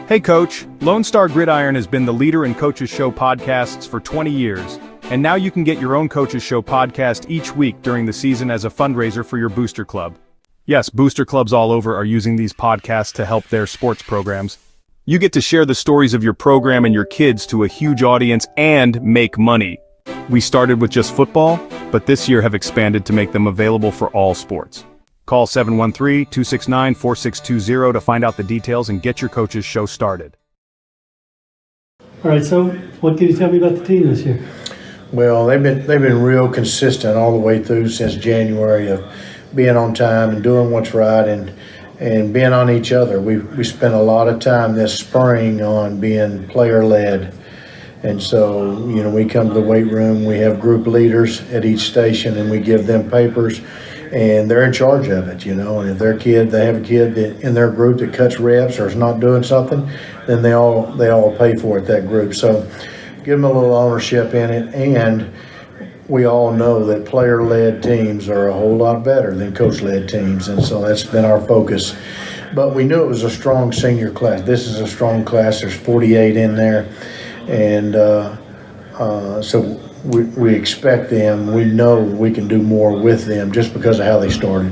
Hey Coach, Lone Star Gridiron has been the leader in Coach's Show podcasts for 20 years, and now you can get your own Coach's Show podcast each week during the season as a fundraiser for your booster club. Yes, booster clubs all over are using these podcasts to help their sports programs. You get to share the stories of your program and your kids to a huge audience and make money. We started with just football, but this year have expanded to make them available for all sports. Call 713-269-4620 to find out the details and get your Coach's Show started. All right, so what can you tell me about the team this year? Well, they've been real consistent all the way through since January of being on time and doing what's right and being on each other. We spent a lot of time this spring on being player-led. And so, we come to the weight room, we have group leaders at each station, and we give them papers, and they're in charge of it, and if they have a kid that in their group that cuts reps or is not doing something, then they all pay for it, that group. So give them a little ownership in it, and we all know that player-led teams are a whole lot better than coach-led teams, and so that's been our focus. But we knew it was a strong senior class. This is a strong class. There's 48 in there, and so we expect them. We know we can do more with them just because of how they started.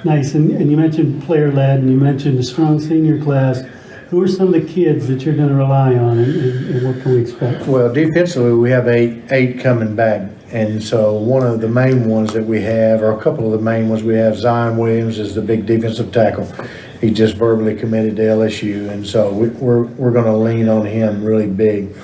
Nice, and you mentioned player-led, and you mentioned a strong senior class. Who are some of the kids that you're going to rely on, and what can we expect? Well, defensively, we have eight coming back. And so one of the main ones that we have, or a couple of the main ones we have, Zion Williams is the big defensive tackle. He just verbally committed to LSU, and so we're going to lean on him really big.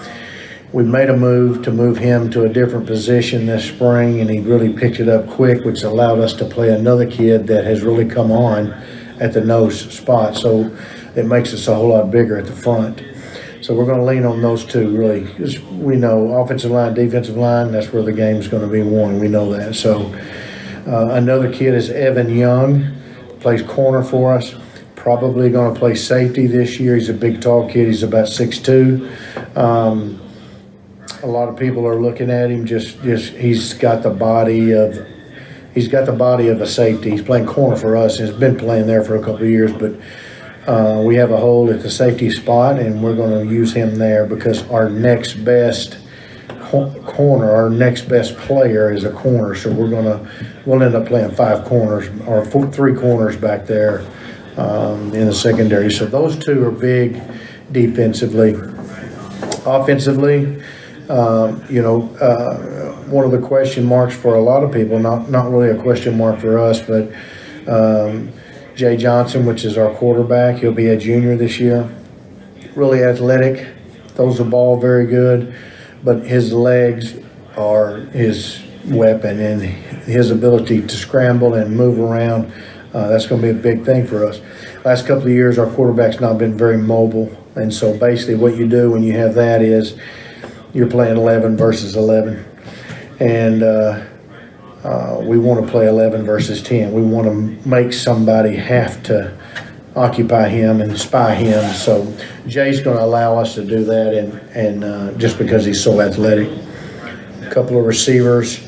We made a move to move him to a different position this spring, and he really picked it up quick, which allowed us to play another kid that has really come on at the nose spot. So it makes us a whole lot bigger at the front. So we're going to lean on those two, really. Because we know offensive line, defensive line, that's where the game's going to be won. We know that. So another kid is Evan Young, plays corner for us. Probably going to play safety this year. He's a big, tall kid. He's about 6'2". A lot of people are looking at him. Just he's got the body of a safety. He's playing corner for us. He's been playing there for a couple of years, but we have a hole at the safety spot, and we're going to use him there because our next best corner, our next best player is a corner. So we'll end up playing 5 corners or 3 corners back there in the secondary. So those two are big defensively. Offensively, one of the question marks for a lot of people, not really a question mark for us, but Jay Johnson, which is our quarterback, he'll be a junior this year. Really athletic, throws the ball very good, but his legs are his weapon, and his ability to scramble and move around, that's going to be a big thing for us. Last couple of years, our quarterback's not been very mobile, and so basically what you do when you have that is you're playing 11 versus 11, and we want to play 11 versus 10. We want to make somebody have to occupy him and spy him. So Jay's going to allow us to do that, and just because he's so athletic. A couple of receivers.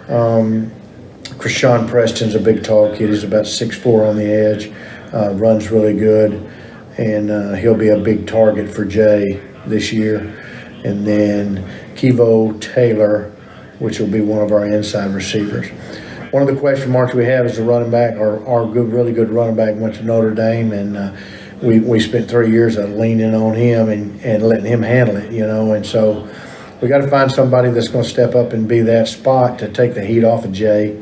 Krishawn Preston's a big, tall kid. He's about 6'4" on the edge. Runs really good, and he'll be a big target for Jay this year. And then Kevo Taylor, which will be one of our inside receivers. One of the question marks we have is the running back. Our really good running back went to Notre Dame, and we spent 3 years of leaning on him and letting him handle it, And so we got to find somebody that's going to step up and be that spot to take the heat off of Jay.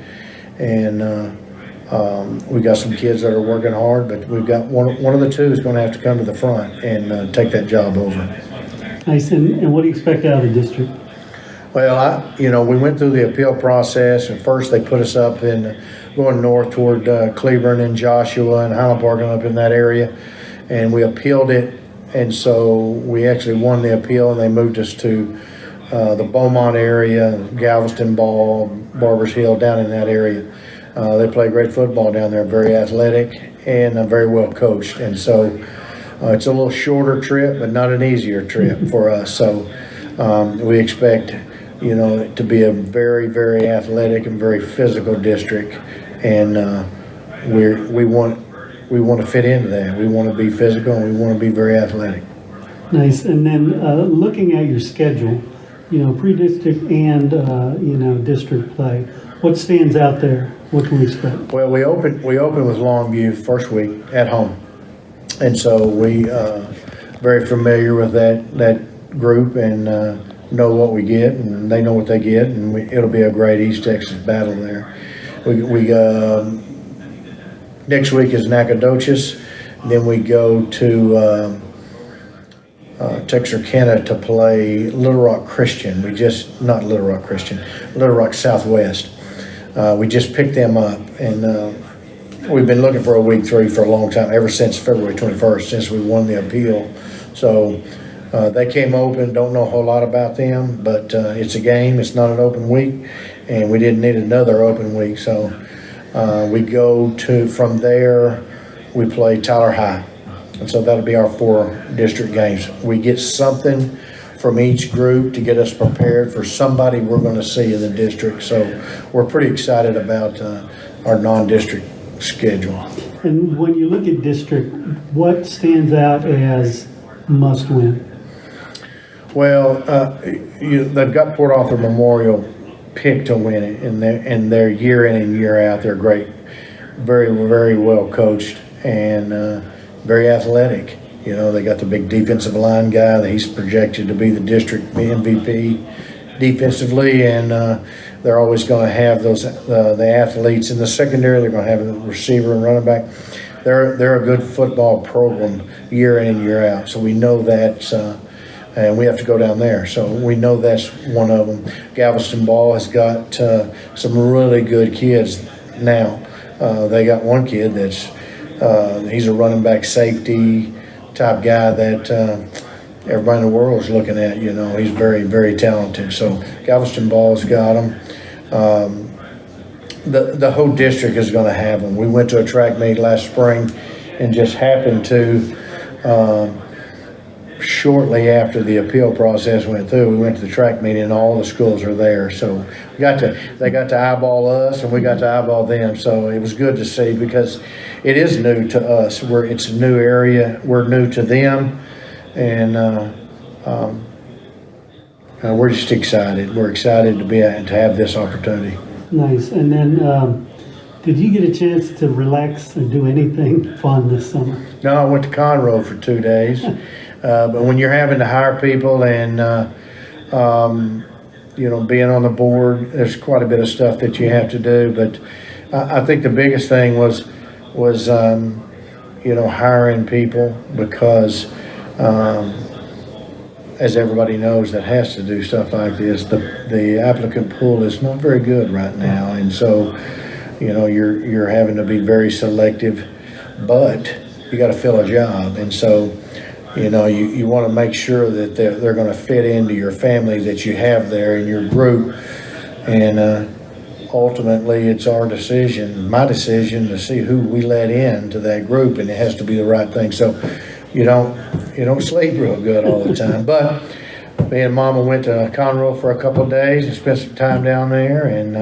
And we got some kids that are working hard, but we've got one of the two is going to have to come to the front and take that job over. Nice. And what do you expect out of the district? Well, we went through the appeal process, and first they put us up in going north toward Cleburne and Joshua and Highland Park and up in that area, and we appealed it, and so we actually won the appeal, and they moved us to the Beaumont area, Galveston Ball, Barbers Hill, down in that area. They play great football down there, very athletic and very well coached, and so it's a little shorter trip, but not an easier trip for us. So we expect, to be a very, very athletic and very physical district, and we want to fit into that. We want to be physical, and we want to be very athletic. Nice. And then looking at your schedule, pre-district and, district play, what stands out there? What can we expect? Well, we opened with Longview first week at home, and so we very familiar with that group and know what we get, and they know what they get, and it'll be a great East Texas battle there. We next week is Nacogdoches, then we go to Texarkana to play Little Rock Christian. Little Rock Southwest. We just picked them up, and we've been looking for a week 3 for a long time, ever since February 21st, since we won the appeal. So they came open, don't know a whole lot about them, but it's a game, it's not an open week, and we didn't need another open week. So we go from there, we play Tyler High. And so that'll be our 4 district games. We get something from each group to get us prepared for somebody we're going to see in the district. So we're pretty excited about our non-district schedule. And when you look at district, what stands out as must win? Well, they've got Port Arthur Memorial picked to win it, and they're year in and year out. They're great, very, very well coached, and very athletic. They got the big defensive line guy that he's projected to be the district MVP defensively, and they're always going to have the athletes in the secondary. They're going to have a receiver and running back. They're a good football program year in and year out. So we know that, and we have to go down there. So we know that's one of them. Galveston Ball has got some really good kids now. They got one kid that's he's a running back safety type guy that everybody in the world is looking at. He's very, very talented. So Galveston Ball's got him. The whole district is going to have them. We went to a track meet last spring and just happened to, shortly after the appeal process went through, we went to the track meet and all the schools are there. So they got to eyeball us and we got to eyeball them. So it was good to see, because it is new to us. It's a new area. We're new to them, and we're just excited. We're excited to have this opportunity. Nice. And then did you get a chance to relax and do anything fun this summer? No, I went to Conroe for 2 days. But when you're having to hire people and, being on the board, there's quite a bit of stuff that you have to do. But I think the biggest thing was hiring people, because as everybody knows that has to do stuff like this, the applicant pool is not very good right now. And so, you're having to be very selective, but you got to fill a job. And so, you want to make sure that they're going to fit into your family that you have there in your group. And ultimately, it's my decision to see who we let into that group, and it has to be the right thing. So you don't sleep real good all the time. But me and Mama went to Conroe for a couple of days and spent some time down there, and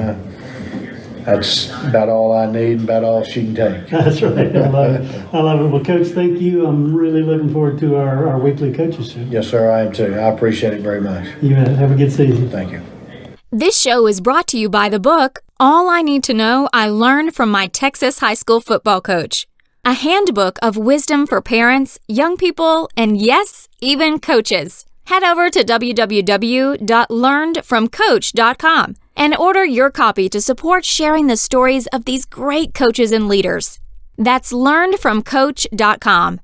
that's about all I need, about all she can take. That's right. I love it. Well, Coach, thank you. I'm really looking forward to our weekly coaches show. Yes, sir, I am too. I appreciate it very much. You bet. Have a good season. Thank you. This show is brought to you by the book, All I Need to Know I Learned from My Texas High School Football Coach. A handbook of wisdom for parents, young people, and yes, even coaches. Head over to www.learnedfromcoach.com and order your copy to support sharing the stories of these great coaches and leaders. That's learnedfromcoach.com.